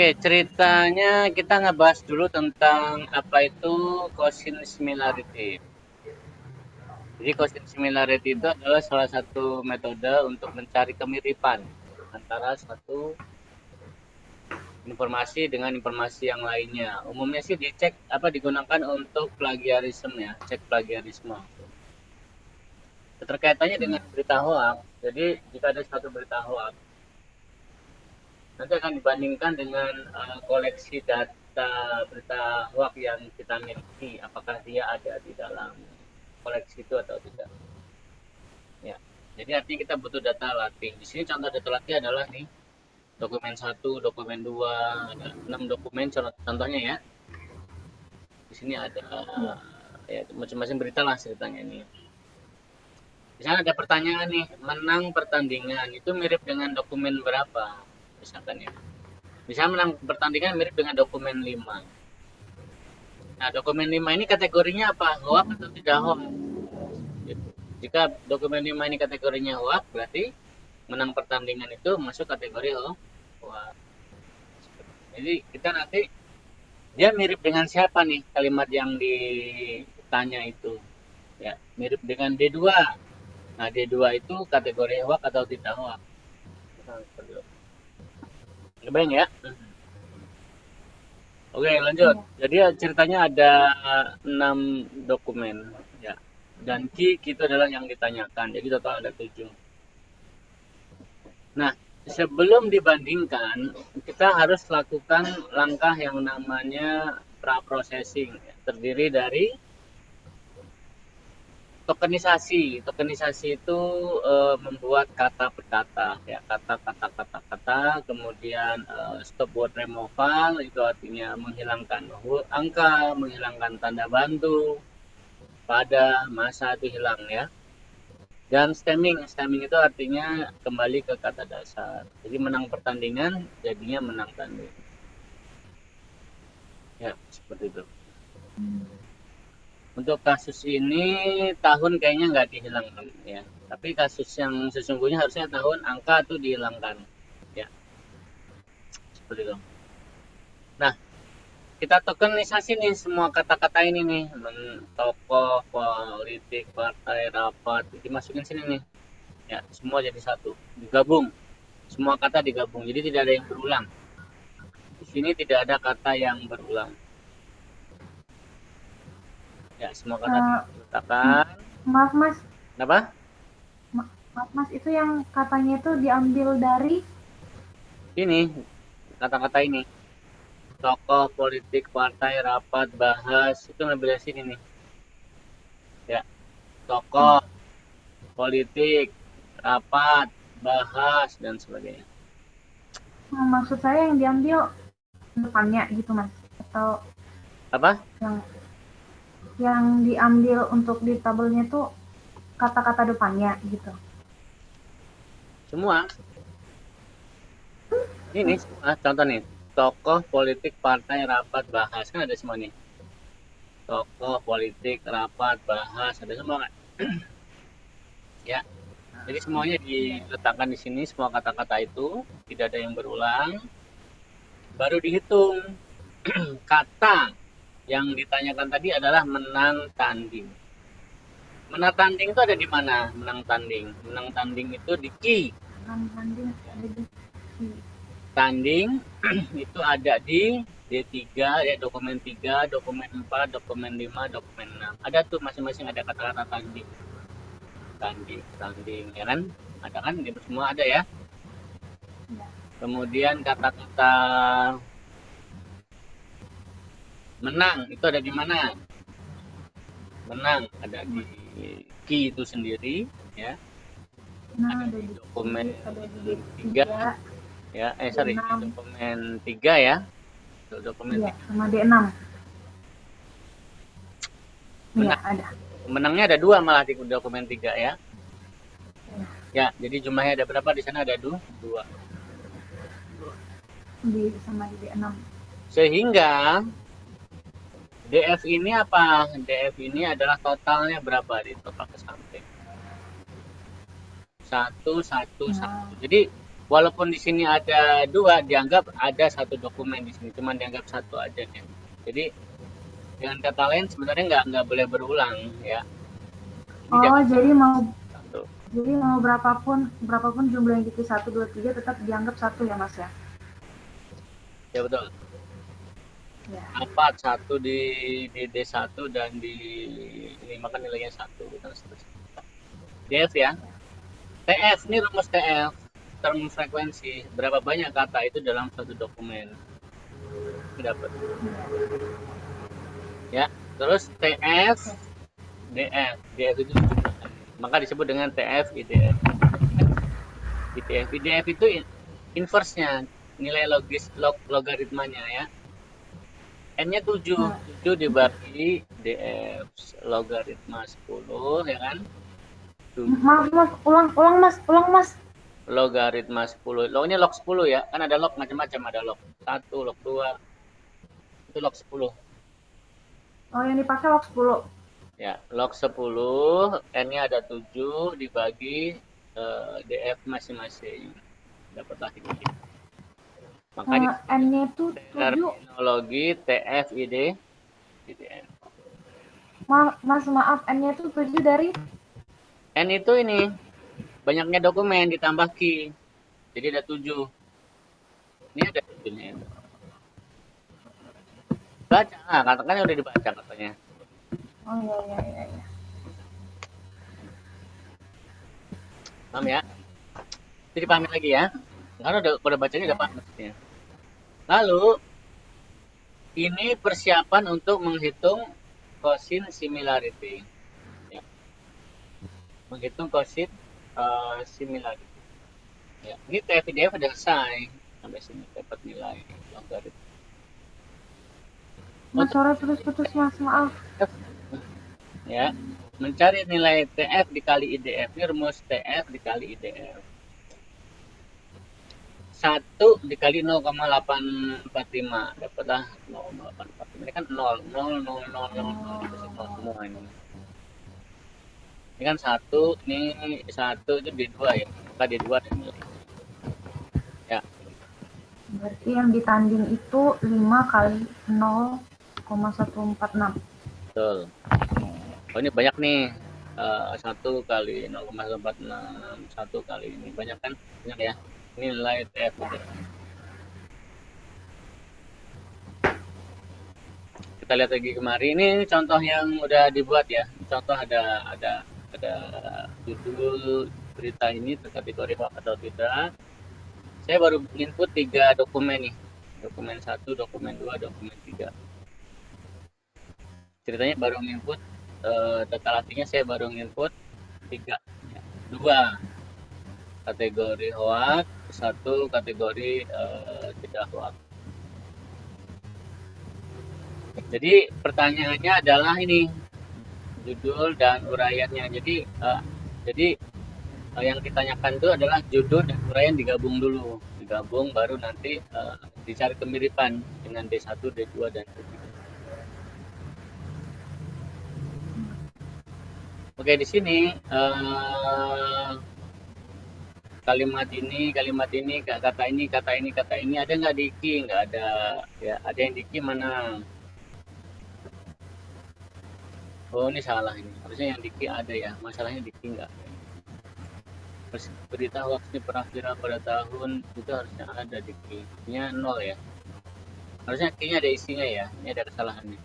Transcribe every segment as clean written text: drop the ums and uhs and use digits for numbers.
Oke, ceritanya kita ngebahas dulu tentang apa itu Cosine similarity. Jadi Cosine similarity itu adalah salah satu metode untuk mencari kemiripan antara suatu informasi dengan informasi yang lainnya. Umumnya sih dicek apa digunakan untuk plagiarisme ya, cek plagiarisme. Keterkaitannya dengan berita hoax. Jadi jika ada suatu berita hoax, nanti akan dibandingkan dengan koleksi data berita hoax yang kita miliki, apakah dia ada di dalam koleksi itu atau tidak. Ya, jadi artinya kita butuh data latih. Di sini contoh data latih adalah nih dokumen satu, dokumen 2, ada 6 dokumen contohnya ya. Di sini ada ya macam-macam berita lah ceritanya ini. Misalnya ada pertanyaan nih, menang pertandingan itu mirip dengan dokumen berapa? Misalkan ya. Misalnya menang pertandingan mirip dengan dokumen 5. Nah, dokumen 5 ini kategorinya apa? Hoax atau tidak hoax? Gitu. Jika dokumen 5 ini kategorinya hoax, berarti menang pertandingan itu masuk kategori hoax. Jadi kita nanti dia mirip dengan siapa nih kalimat yang ditanya itu? Ya, mirip dengan D2. Nah, D2 itu kategori hoax atau tidak hoax? Kebayang ya? Oke, lanjut. Jadi ceritanya ada 6 dokumen ya. Dan key itu adalah yang ditanyakan. Jadi total ada 7. Nah, sebelum dibandingkan, kita harus lakukan langkah yang namanya pra-processing. Terdiri dari tokenisasi. Tokenisasi itu membuat kata per kata, ya kata, kemudian stop word removal itu artinya menghilangkan angka, menghilangkan tanda bantu, pada masa itu hilang ya. Dan stemming itu artinya kembali ke kata dasar. Jadi menang pertandingan jadinya menang tanding. Ya, seperti itu. Untuk kasus ini tahun kayaknya nggak dihilangkan ya. Tapi kasus yang sesungguhnya harusnya tahun angka itu dihilangkan. Ya, seperti itu. Nah, kita tokenisasi nih semua kata-kata ini nih. Tokoh, politik, partai, rapat. Dimasukin sini nih. Ya, semua jadi satu. Digabung. Semua kata digabung. Jadi tidak ada yang berulang. Di sini tidak ada kata yang berulang. Ya, semua kata diletakkan. Maaf mas, Kenapa? maaf mas, itu yang katanya itu diambil dari Ini kata-kata ini. Tokoh, politik, partai, rapat, bahas. Itu ngambil dari sini nih. Ya, tokoh, politik, rapat, bahas, dan sebagainya. maksud saya yang diambil depannya gitu mas, atau Apa? yang diambil untuk di tabelnya tuh kata-kata depannya gitu. Semua. Ini semua. Contoh nih. Tokoh, politik, partai, rapat, bahas. Kan ada semua nih. Tokoh, politik, rapat, bahas. Ada semua kan? Ya. Jadi semuanya diletakkan di sini. Semua kata-kata itu. Tidak ada yang berulang. Baru dihitung. Kata yang ditanyakan tadi adalah menang tanding. Menang tanding itu ada di mana? Menang tanding. Menang tanding itu di key. Tanding itu ada di D3, ya dokumen 3, dokumen 4, dokumen 5, dokumen 6. Ada tuh masing-masing ada kata-kata tanding. Tanding, tanding, ya kan? Ada kan? Di semua ada ya. Kemudian kata-kata menang itu ada di mana? Menang ada di key itu sendiri ya. Ada di dokumen 3 ya. Sorry, di dokumen 3 ya. Dokumen iya, sama D6. Iya, ada. Menangnya ada 2 malah di dokumen 3 ya. Ya, jadi jumlahnya ada berapa di sana? Ada 2. Sama di D6. Sehingga DF ini apa? DF ini adalah totalnya berapa di total ke samping. 1, 1, 1. Jadi walaupun di sini ada dua, dianggap ada satu dokumen di sini, cuma dianggap satu aja nih. Jadi dengan kata lain sebenarnya nggak boleh berulang ya. Ini Oh, jangan jadi mau satu. berapapun jumlah yang gitu 1, 2, 3 tetap dianggap satu ya Mas ya? Ya betul. Ya. Apa satu di D1 dan di ini maka nilainya satu dan seterusnya. DF ya. TF ini rumus TF, term frekuensi. Berapa banyak kata itu dalam satu dokumen. Ini dapat. Ya. Terus TF, DF. DF itu jumlahnya. Maka disebut dengan TF IDF. IDF. IDF itu inverse-nya, nilai logaritmanya ya. N-nya 7. Nah, 7 dibagi DF logaritma 10 ya kan? 7 maaf Mas, ulang Mas. logaritma 10. Lognya log 10 ya. Kan ada log macam-macam, ada log 1, log 2, itu log 10. Oh, yang dipakai log 10. Ya, log 10 N-nya ada 7 dibagi DF masing-masing. Dapatlah ini. Makanya N-nya itu 7. terminologi TFID IDF. Mas, maaf, N-nya itu 7 dari. N itu ini banyaknya dokumen ditambah key. Jadi ada 7. Ini ada 7-nya. Baca, katakan udah dibaca katanya. Oh iya. Paham ya? Jadi pahami lagi ya. Karena udah bacanya udah paham maksudnya. Lalu ini persiapan untuk menghitung cosin similarity. Ya. Menghitung cosin similarity. Ya. Ini TF-IDF udah selesai. Sampai sini dapat nilai logaritma. Mas, suara putus-putus Mas, maaf. Ya, mencari nilai TF dikali IDF. Ini rumus TF dikali IDF. 1 dikali 0,845 dapatlah 0,845. Ini kan 0 0 0 0 0 semua ini. Ini kan 1, ini 1 itu D2 ya. Maka D2 dan nilai. Ya. Berarti yang ditanding itu 5 kali 0,146. Betul. Oh ini banyak nih. 1 kali 0,146, 1 kali ini banyak kan? Banyak ya. Ini nilai TF IDF. Kita lihat lagi kemarin, ini contoh yang udah dibuat ya. Contoh ada judul berita ini terkategori hoax atau tidak. Saya baru input 3 dokumen nih. Dokumen 1, dokumen 2, dokumen 3. Ceritanya baru input data artinya saya baru input 3. 2 kategori hoax, 1 kategori tidak hoax. Jadi pertanyaannya adalah ini judul dan uraiannya. Jadi yang ditanyakan itu adalah judul dan uraian digabung dulu, baru nanti dicari kemiripan dengan D1, D2 dan D3. Oke, di sini kalimat ini, kata ini ada nggak di key? Nggak ada. Ya, ada yang di key mana? Oh, ini salah ini. Harusnya yang di key ada ya. Masalahnya di key nggak. Berita hoax ini pernah viral pada tahun itu harusnya ada di key-nya 0 ya. Harusnya key-nya ada isinya ya. Ini ada kesalahannya.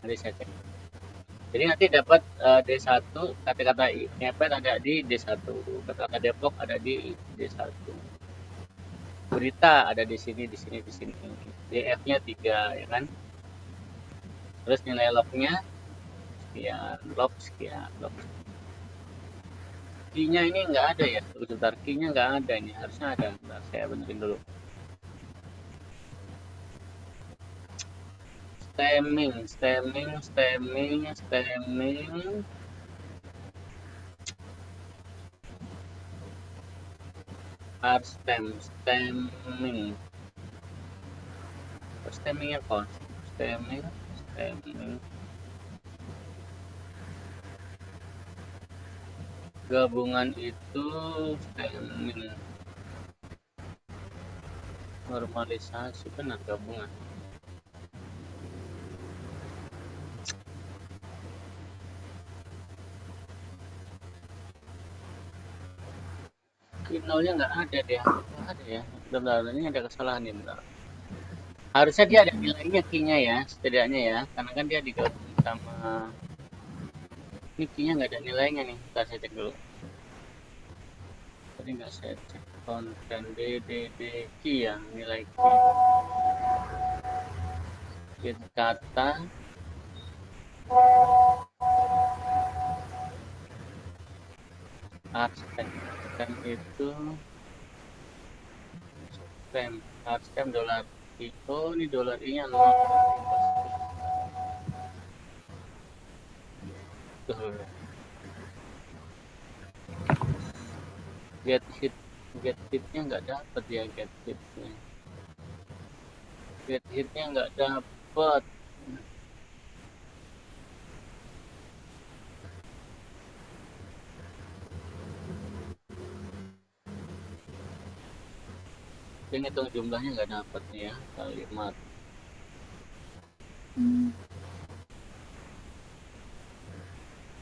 Nanti saya cek. Jadi nanti dapat D1, kata-kata ngepet ada di D1, kata-kata Depok ada di D1. Berita ada di sini. DF-nya 3 ya kan. Terus nilai log-nya sekian, log sekian, log. Key-nya ini nggak ada ya. Sebentar, key-nya nggak ada ini. Harusnya ada. Bentar, saya benerin dulu. Stemming. Stemming. Stemmingnya kok? Stemming. Gabungan itu stemming. Normalisasi benar gabungan. Nolnya nggak ada dia, nggak ada ya. Bentar, ini ada kesalahan nih, bentar. Harusnya dia ada nilainya key-nya ya, setidaknya ya, karena kan dia digabung sama ini key-nya nggak ada nilainya nih. Kita saya cek dulu. Tadi nggak saya cek konten DDD key ya, nilai key. Get kata Arstem itu Arstem dolar itu ini dolar I-nya 0. Tuh. Get hitnya nggak dapet ya, get hitnya nggak dapet. Dia ngitung jumlahnya nggak dapet ya, kalimat.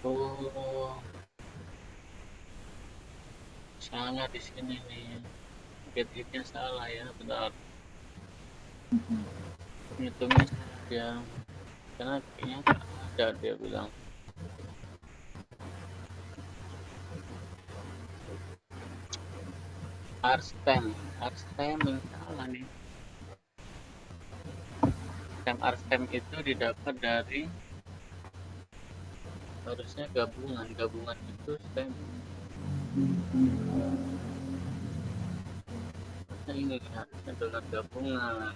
Oh, salah di sini nih. Get hitnya salah ya, benar. Hitungnya dia, karena kayaknya nggak ada dia bilang. Arstem yang salah nih. Arstem itu didapat dari harusnya gabungan itu stem. Nah, ini harusnya dolar gabungan.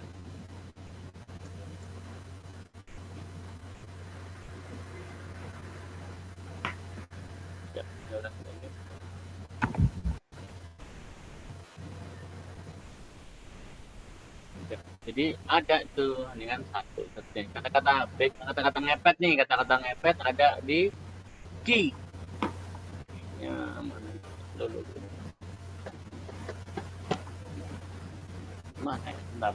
Ya, dolar ini. Jadi ada tuh dengan satu kata-kata ngepet nih, kata-kata ngepet ada di key ya, mana dulu mana ya, bentar.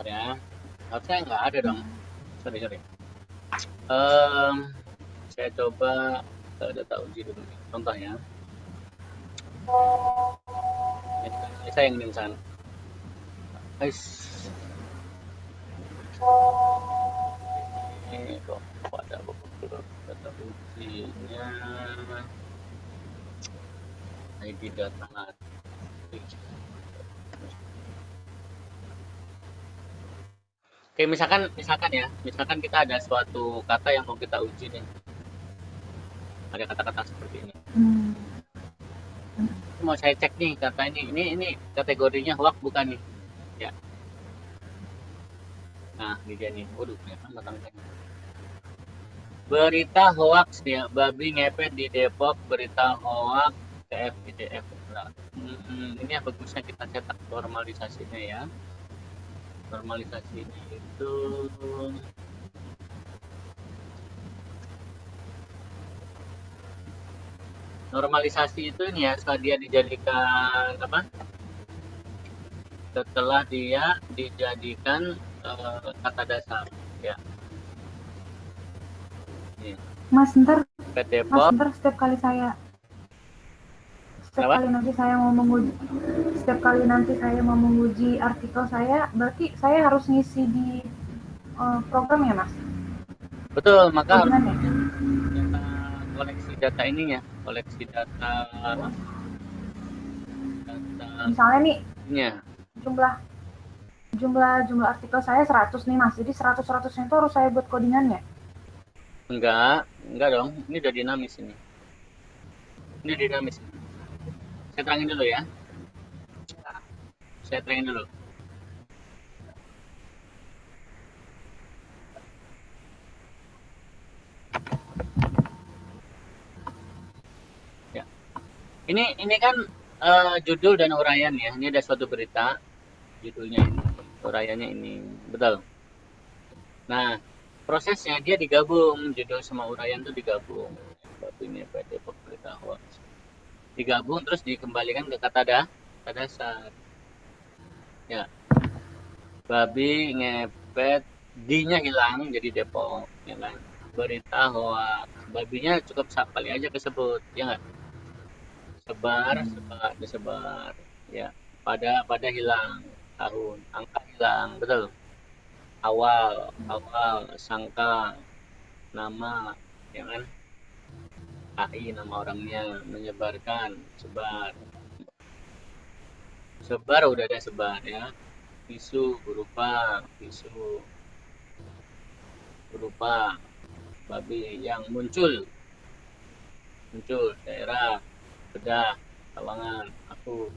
Ya, harusnya nggak ada dong. Sorry. Saya coba data uji dulu. Contoh ya. Ini saya yang insan. Ini kok pada beberapa data ujinya ID data Oke, misalkan kita ada suatu kata yang mau kita uji nih. Ada kata-kata seperti ini. Mau saya cek nih kata ini kategorinya hoax bukan nih? Ya. Nah, ini dia nih. Waduh, ternyata matang-matang. Berita hoax ya, babi ngepet di Depok, berita hoax TFIDF. Ini yang bagusnya kita cetak normalisasinya ya. Normalisasinya itu normalisasi itu ini ya, setelah dia dijadikan apa? Setelah dia dijadikan kata dasar ya. Mas, ntar setiap kali nanti saya mau menguji artikel saya, berarti saya harus ngisi di program ya, Mas? Betul, maka harus koleksi data ininya, koleksi data misalnya nih jumlah artikel saya 100 nih, Mas. Jadi 100-100-nya itu harus saya buat codingannya? Enggak dong. Ini udah dinamis ini. Ini dinamis. Saya terangin dulu ya. Ya. Ini kan judul dan uraian ya. Ini ada suatu berita, judulnya ini, uraiannya ini, betul. Nah, prosesnya dia digabung, judul sama uraian itu digabung. babi ngepet Depok berita hoax. Digabung terus dikembalikan ke kata dasar. Ya, babi ngepet, D-nya hilang jadi Depok, ya kan? Berita hoax. Babinya cukup kali aja kesebut, ya nggak? Sebar, disebar. Ya, pada hilang tahun, angka hilang, betul. Awal, sangka, nama, ya kan? AI nama orangnya, menyebarkan, sebar. Sebar udah ada sebar ya. Isu berupa babi yang muncul daerah, bedah, Tawangan, aku,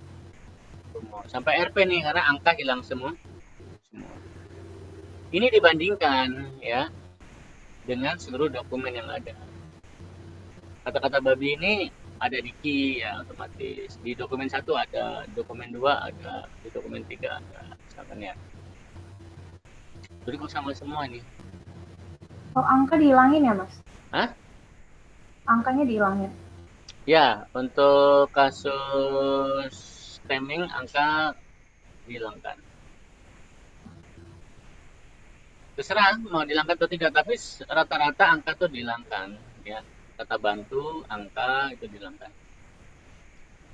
Rumor, sampai RP nih karena angka hilang semua. Ini dibandingkan ya dengan seluruh dokumen yang ada. Kata-kata babi ini ada di key ya otomatis. Di dokumen 1 ada, dokumen 2 ada, di dokumen 3 ada, misalkan ya. Jadi kok sama semua nih. Oh, angka dihilangin ya, Mas? Hah? Angkanya dihilangin. Ya, untuk kasus stemming angka dihilangkan. Terserah mau dihilangkan atau tidak, tapi rata-rata angka tuh dihilangkan ya. Kata bantu, angka itu dihilangkan.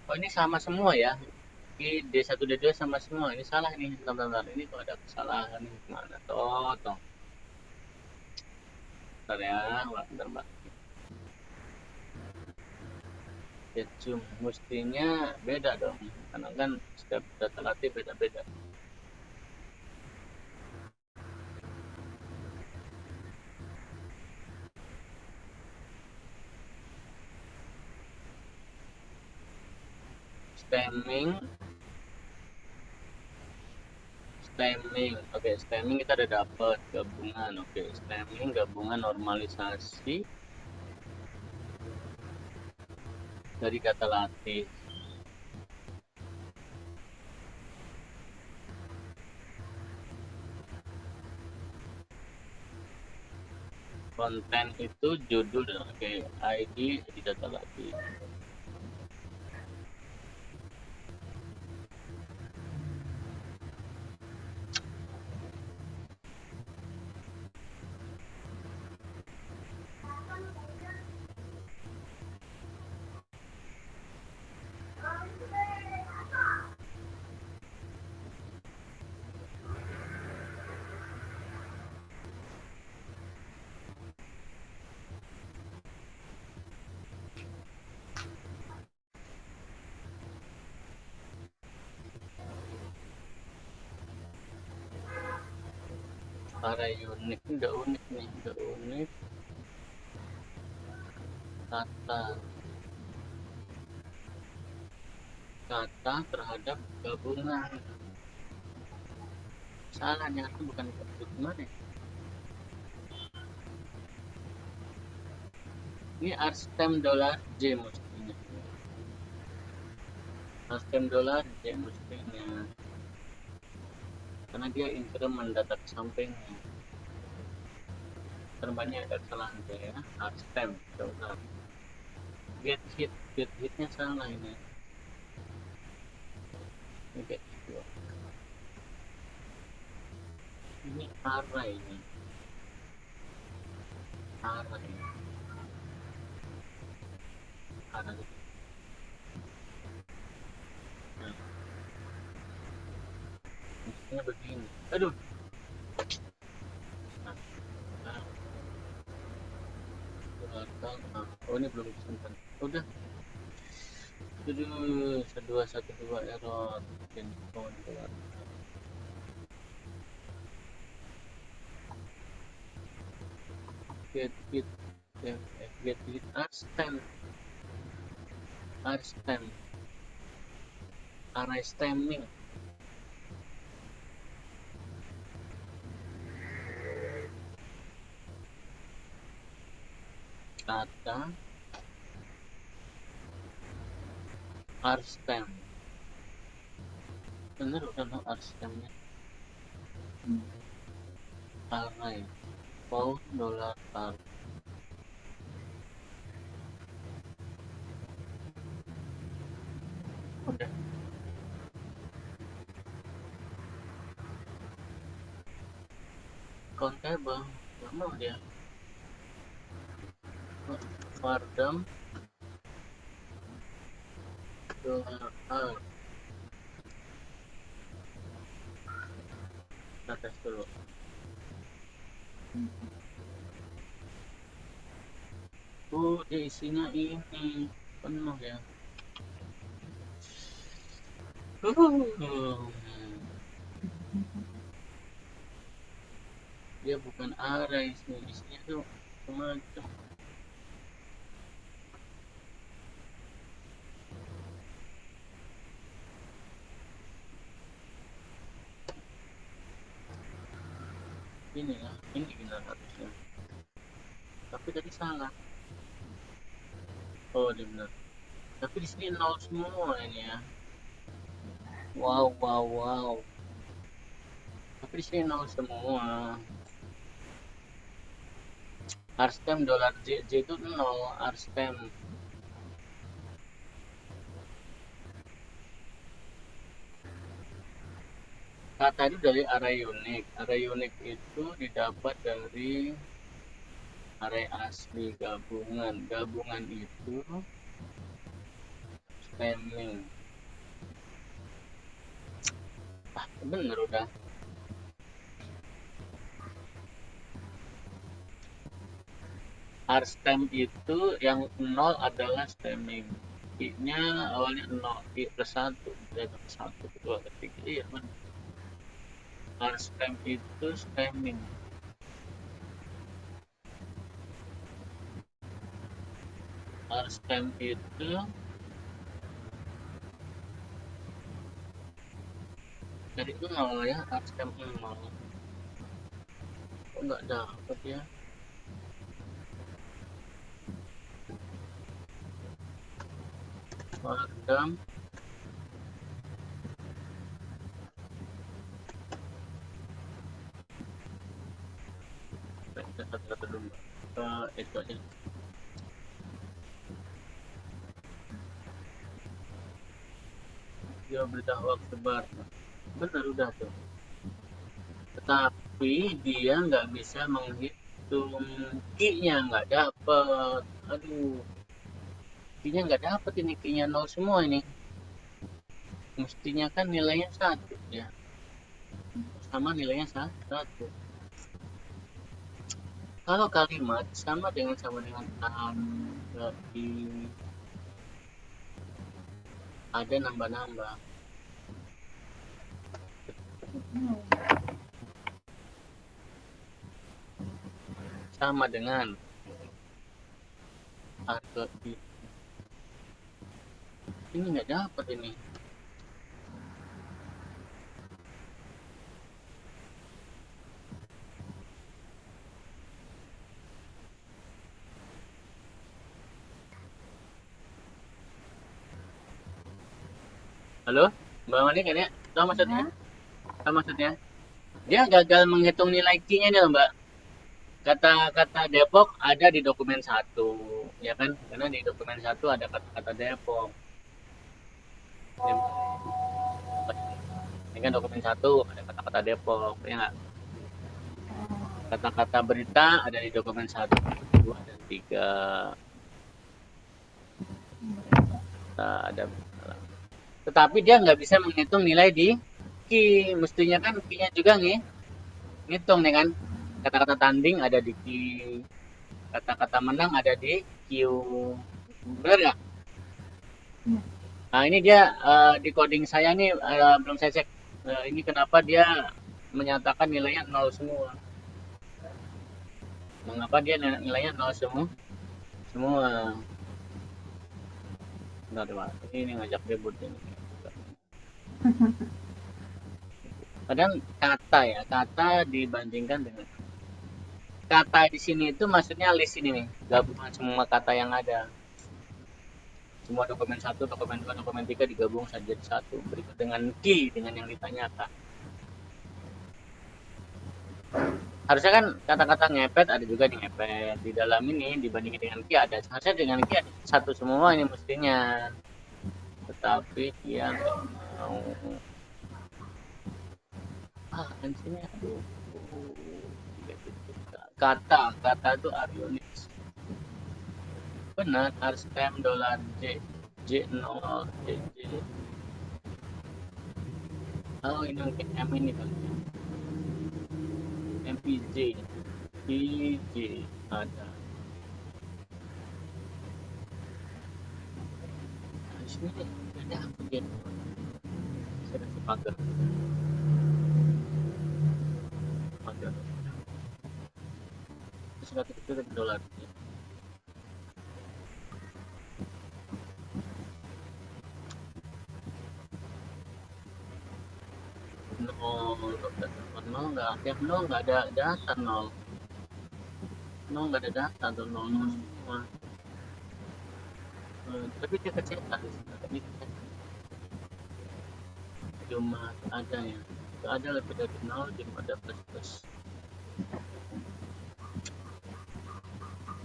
Oh ini sama semua ya. Ini D1 D2 sama semua. Ini salah nih, bentar. Ini kok ada kesalahan nih. Mana toh. Bentar ya, bentar Mbak. Ya, mestinya beda dong. Karena kan setiap data latih beda-beda. Stemming, oke, stemming kita udah dapat gabungan, oke, stemming gabungan normalisasi dari kata latih. Konten itu judul, oke, ID di data latih. Para unik, udah unik nih, udah unik. Kata terhadap gabungan. Salah nih, aku bukan gimana ya? Ini Arstem dolar J mestinya. Arstem dolar J mestinya. Karena dia increment data sampingnya. Terbanyak ada kesalahan ya. Arstem dolar. Get hitnya salah ini. Ini get hit. Ini array ini. Array. Nah, mestinya begini. Aduh. Oh ini belum disimpan. Udah. 1212 error. Handphone keluar. Get hit Arstem. Array stemming. Kata Arstem. Bener udah Arstemnya. Array. Pound dolar countable, nggak mau dia. Fardam $R. Kita tes dulu. Dia isinya ini penuh ya. Dia bukan array, isinya tuh semacam. Ini ya, ini benar harusnya. Tapi tadi salah. Oh, dia benar. Tapi di sini nol semua ini ya. Wow. Tapi di sini nol semua. Arstem $J itu nol, Arstem. Kata itu dari array unik. Array unik itu didapat dari array asli gabungan. Gabungan itu stemming. Bener udah. Arstem itu yang 0 adalah stemming. I-nya awalnya 0, I plus 1, jadi 1, 2, 3. Iya, benar. Arstem itu stemming. Arstem itu dari itu 0 ya, Arstem 0. Kok nggak dapet ya? Fardam kita satu-satu dulu. Itu aja. Dia berita hoax sebar. Benar udah tuh. Tetapi dia nggak bisa menghitung key-nya, nggak dapet. Aduh, key-nya nggak dapet ini, key-nya 0 semua ini. Mestinya kan nilainya 1 ya. Sama nilainya 1. Kalau kalimat sama dengan berarti ada nambah-nambah. Sama dengan harga ini nggak dapat ini. Halo, Mbak Mani kan ya? Tahu maksudnya? Tahu maksudnya? Dia gagal menghitung nilai key-nya nih, Mbak. Kata-kata Depok ada di dokumen 1, ya kan? Karena di dokumen 1 ada kata-kata Depok. Ini kan dokumen 1 ada kata-kata Depok, ya nggak? Kata-kata berita ada di dokumen 1, 2, dan 3. Ada. Tetapi dia nggak bisa menghitung nilai di key. Mestinya kan key-nya juga nih. Ngitung nih kan. Kata-kata tanding ada di key. Kata-kata menang ada di Q. Benar nggak? Nah ini dia di coding saya nih belum saya cek. Ini kenapa dia menyatakan nilainya 0 semua. Mengapa dia nilainya 0 semua? Bentar, ini ngajak ribut ini. Kadang kata dibandingkan dengan kata di sini itu maksudnya list ini nih, gabungan semua kata yang ada. Semua dokumen 1, dokumen 2, dokumen 3 digabung saja jadi 1. Berikut dengan key, dengan yang ditanyakan. Harusnya kan kata-kata ngepet ada juga di ngepet. Di dalam ini dibandingkan dengan key ada. Harusnya dengan key ada 1 semua ini mestinya. Tetapi dia nggak mau. Kan sini aduh. kata itu are units. Benar, are stem dolar J0 JJ. Oh, ini mungkin M ini kali ya. MPJ PJ ada. Nah, di sini ada apa dia? Saya kasih pagar. Terus itu dolar. Nol nggak aktif, nol nggak ada data, nol nggak ada data tuh, nol semua. Tapi dia kecetak di sini, tapi cuma ada ya, ada lebih dari nol, cuma ada plus plus.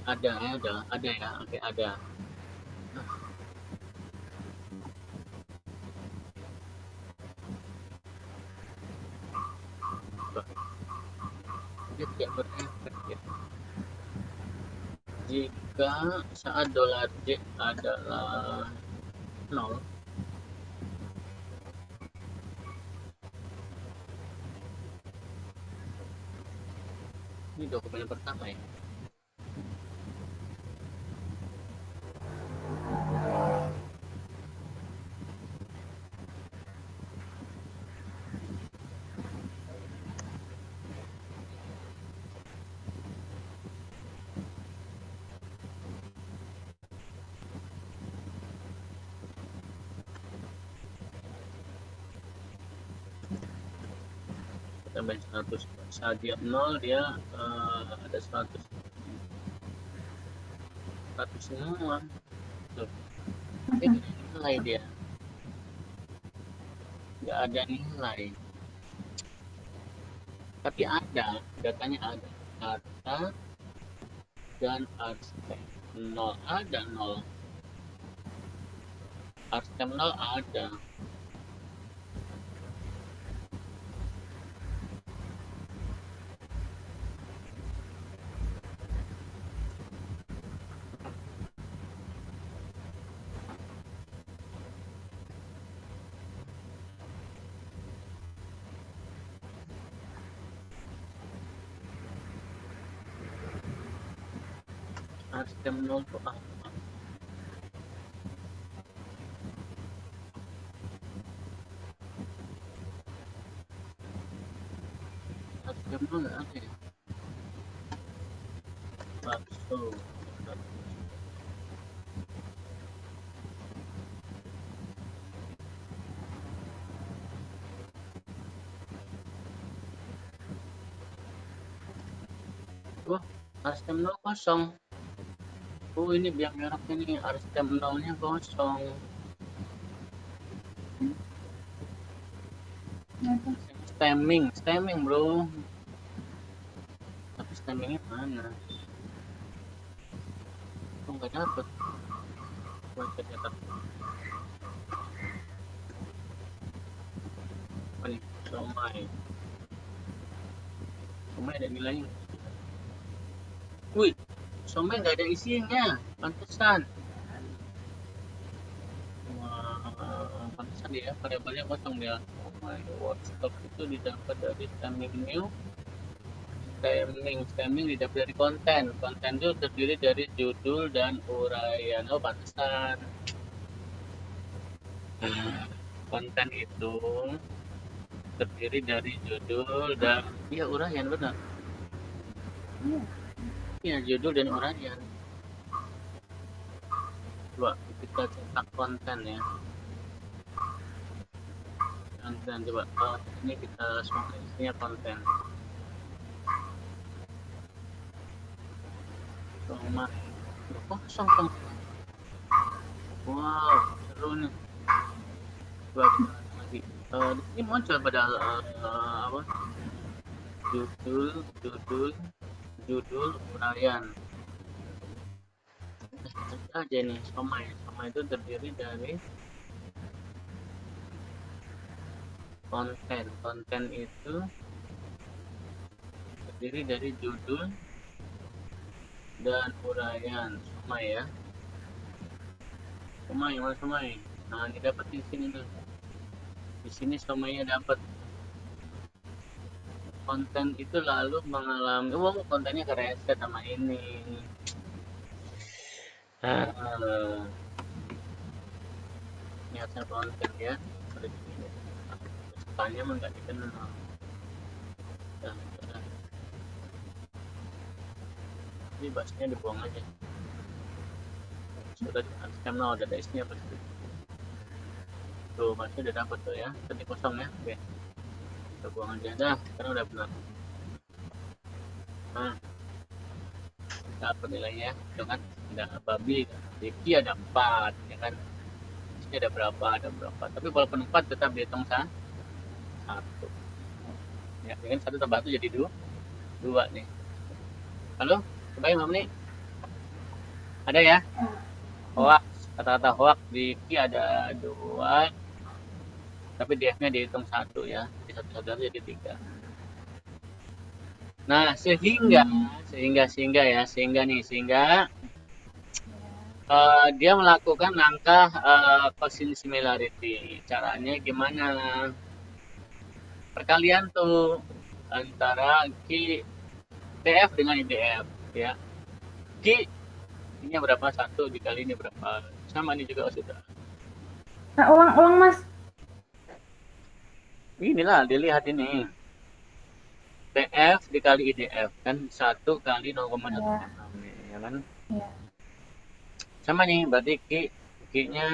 Ada ya, oke ada. Dia tidak berefek ya. Jika saat dolar J adalah 0, ini dokumen pertama ya. Tambahin 100, saat dia 0 dia ada 100 semua tuh. Ini nilai dia nggak ada nilai, tapi ada datanya, ada data dan arstem 0 ada, 0 arstem 0 ada. Arstem 0 tuh apa? Arstem 0 nggak ada ya. Bakso wah, arstem 0 kosong. Oh, ini biang merahnya nih, arstem 0 nya kosong. Stemming bro, tapi stemmingnya mana? Kok nggak dapet? Baca cetak apa nih? Somai ada nilainya. Wih, somai nggak ada isinya, pantesan. Wah, pantesan ya, variabelnya kosong dia. Oh my god, stok itu didapat dari stemming new. Stemming didapat dari konten itu terdiri dari judul dan uraian. Oh, pantesan. Konten itu terdiri dari judul dan uraian, benar. Iya, judul dan uraian. Coba kita cetak konten ya. Konten coba. Oh, ini kita semua isinya konten. Sama kosong kan. Wow, seru nih. Coba kita lagi. Ini muncul pada apa? Judul uraian. Aja nih, somai itu terdiri dari konten itu terdiri dari judul dan uraian Somai ya. Somai, mana Somai? Nah, ini dapat di sini nih. Di sini Somainya dapat. Konten itu lalu mengalami, kontennya kereset sama ini. Nah, niatnya konten ya. Tanya mah nggak dikenal. Nah, ini bahasanya dibuang aja. Sudah karena udah ada isinya pasti. Tuh, bahasnya udah dapat tuh ya. Tadi kosong ya. Oke. Kita buang aja dah. Sekarang udah benar. Nah, dapat nilainya. Itu kan ada babi, Diki ada 4 ya kan. Ini ada berapa? Ada berapa? Tapi walaupun 4 tetap dihitung satu. Ya, dengan satu tambah satu jadi dua nih. Halo, coba ya nih. Ada ya? Hoax, kata-kata hoax di Ki ada 2, tapi di F-nya dihitung 1 ya. Jadi satu jadi 3. Nah, sehingga dia melakukan langkah Cosin similarity. Caranya gimana? Perkalian tuh antara Ki DF dengan IDF ya. Ki ini berapa? 1 dikali ini berapa? Sama ini juga sudah. Nah, ulang Mas. Inilah dilihat ini. TF dikali IDF kan 1 kali 0,16 ya kan. Ya. Sama nih berarti Ki-nya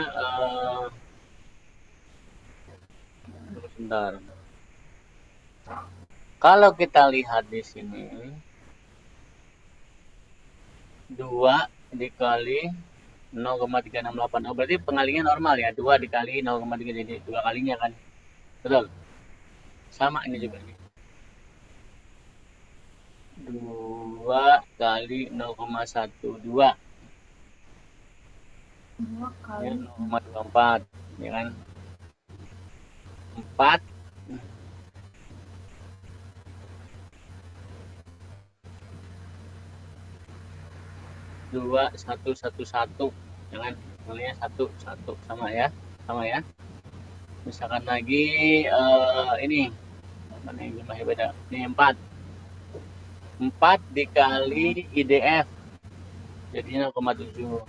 sebentar. Kalau kita lihat di sini 2 dikali 0,368. Oh, berarti pengalinya normal ya. 2 dikali 0,3 jadi 2 kalinya kan. Betul. Sama ini juga nih. 2 kali 0,12. 2 kali 0,24 ya kan. 4 2 1 1 1 jangan mulainya 1 1 sama ya misalkan lagi ini mana yang masih beda ini 4 dikali IDF jadinya 0,7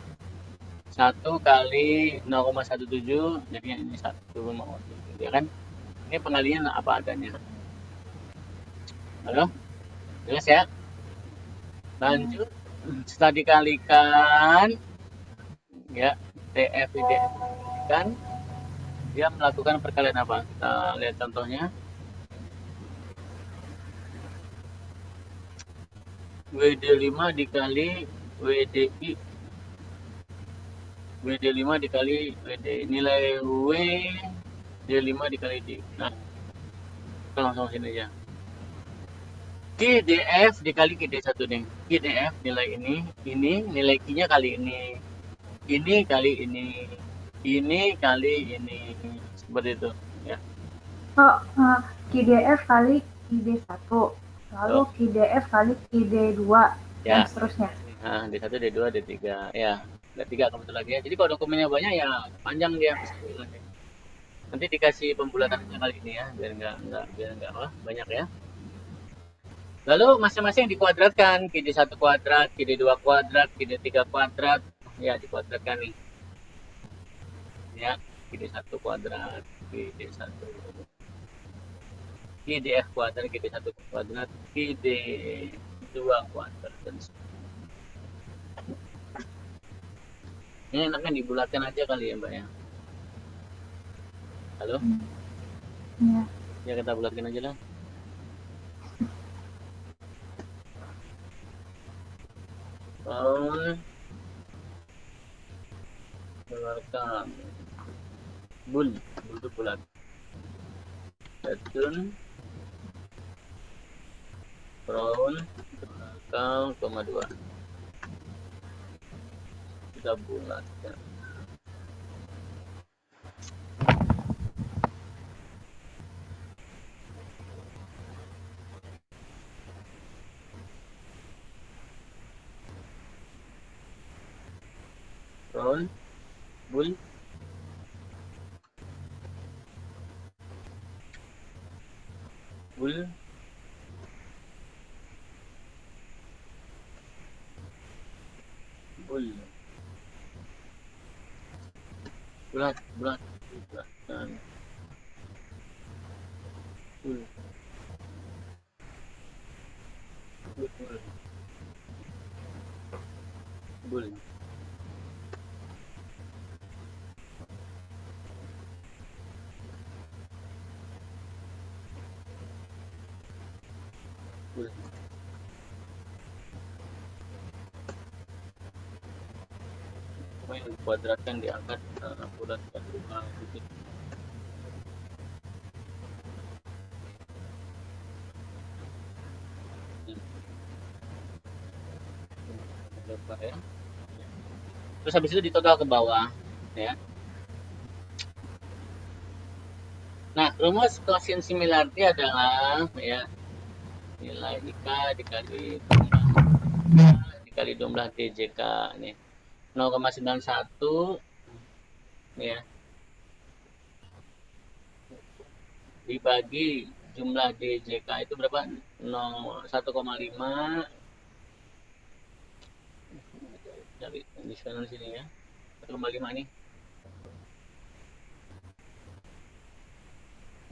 1 kali 0,17 jadinya ini 1,7 ya kan ini pengalian apa adanya. Halo jelas ya, lanjut. Setelah dikalikan ya TF IDF kan dia melakukan perkalian apa? Kita lihat contohnya. WD5 dikali WDI. WD5 dikali WD. Nilai WD5 dikali D. Nah, kita langsung sini aja. QDF dikali QD1 nih. QDF nilai ini nilai Q-nya kali ini. Ini kali ini kali ini. Seperti itu ya. QDF kali QD1, lalu QDF kali QD2 ya. dan seterusnya. Nah, D1, D2, D3 ya. D3 kebetulan lagi ya. Jadi kalau dokumennya banyak ya panjang dia. Nanti dikasih pembulatannya kali ini ya, biar enggak banyak ya. Lalu masing-masing dikuadratkan, QD1 kuadrat, QD2 kuadrat, QD3 kuadrat, ya dikuadratkan nih. Ya, QD1 kuadrat, QD1 QDF kuadrat, QD1 kuadrat, QD2 kuadrat dan ini enaknya dibulatkan aja kali ya Mbak ya. Halo? Ya. Ya kita bulatkan aja lah. Bulatkan. Bul itu bulat. Setun. Brown. Belakang, 2. Kita bulatkan. Bun. Bul. Bul. Bul. Bulat. Bulat. Bulat. Bul. Bul. Bul. Bul. Bul. Yang dikuadratkan diangkat bulat dan titik. Ya. Terus habis itu ditotal ke bawah, ya. Nah, rumus Gaussian similarity adalah ya nilai IK dikali jumlah DJK nih 0,91 ya dibagi jumlah DJK itu berapa? 1,5 dari di sana sini ya 1,5 nih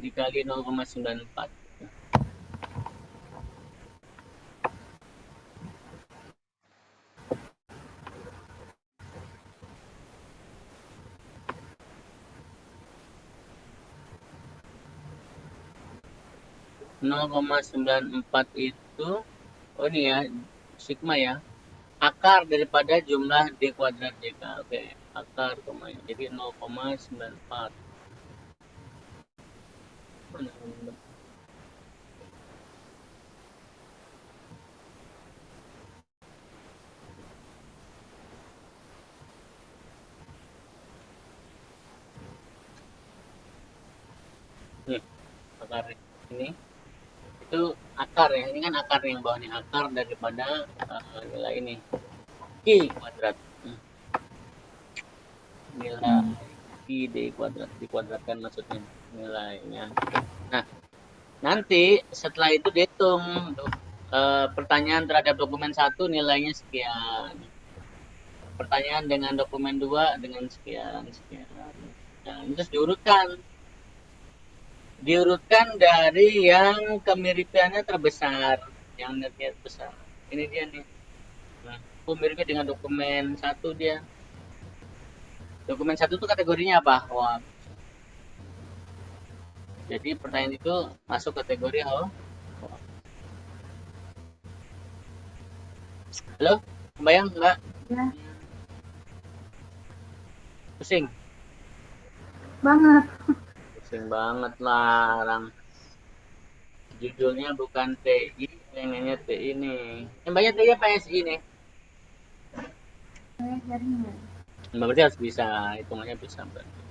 dikali 0,94 0,94 itu ini ya sigma ya akar daripada jumlah D kuadrat JK. Oke, akar jadi 0,94 nih akar ini itu akar ya ini kan akar yang bawah nih akar daripada nilai ini Q kuadrat nilai Q D kuadrat dikuadratkan maksudnya nilainya. Nah nanti setelah itu dihitung pertanyaan terhadap dokumen 1 nilainya sekian, pertanyaan dengan dokumen 2 dengan sekian. Nah, terus diurutkan dari yang kemiripannya terbesar, yang nilainya besar. Ini dia nih. Nah, miripnya dengan dokumen 1 dia. Dokumen 1 itu kategorinya apa? Hoax. Jadi pertanyaan itu masuk kategori hoax. Halo, kebayang nggak? Ya. Pusing? Banget. Pusing banget lah, orang. Judulnya bukan TI, pengennya TI nih. Yang banyak TI apa SI nih? Jaringan. Berarti harus bisa, hitungannya bisa berarti.